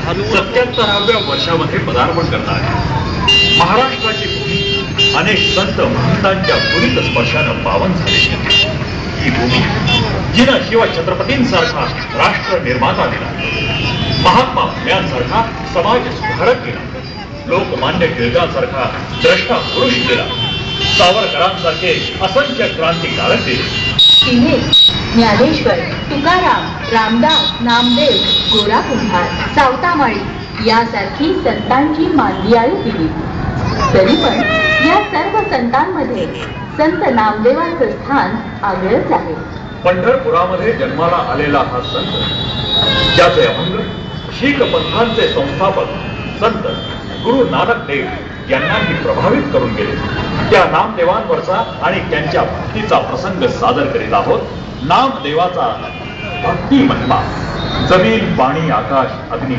77व्या वर्षामध्ये पदार्पण करतात। महाराष्ट्राची भूमी अनेक संत महंतांच्या पुनीत स्पर्शानं पावन झाली। ही भूमी जिनं शिव छत्रपतींसारखा राष्ट्र निर्माता दिला, महात्मा फुल्यांसारखा समाज सुधारक दिला, लोकमान्य टिळकांसारखा द्रष्टा पुरुष दिला, सावरकरांसारखे असंख्य क्रांतिकारक दिले। तिने ज्ञानेश्वर, तुकाराम, रामदास, नामदेव, गोरा कुंभार, सावतामाळी यासारखी संतांची मांदियाळी दिली। तरी पण या सर्व संतांमध्ये संत नामदेवांचं स्थान आगळंच आहे। पंढरपुरामध्ये जन्माला आलेला हा संत, ज्याचे अभंग शीख पंथांचे संस्थापक संत गुरु नानक देव यांनाही प्रभावित करून गेले, त्या नामदेवांवरचा आणि त्यांच्या भक्तीचा प्रसंग सादर करीत आहोत। नामदेवाचा भक्ती महिमा। जमीन, पाणी, आकाश, अग्नी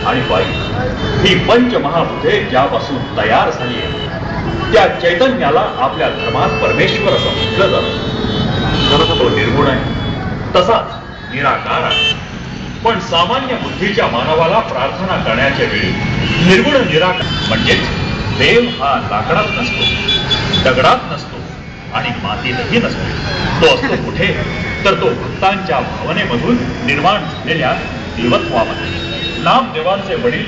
आणि वायू ही पंचमहाभूते ज्यापासून तयार झाली आहे, त्या चैतन्याला आपल्या धर्मात परमेश्वर असं म्हटलं जातं। तो निर्गुण आहे, तसाच निराकार आहे। पण सामान्य बुद्धीच्या मानवाला प्रार्थना करण्याच्या वेळी निर्गुण निराकार म्हणजेच देव हा लाकडात नसतो, दगडात नसतो आणि मातीतही नसतो। तो असतो कुठे, तर तो भक्तांच्या भावनेमधून निर्माण झालेल्या देवत्वामध्ये। नामदेवांचे वडील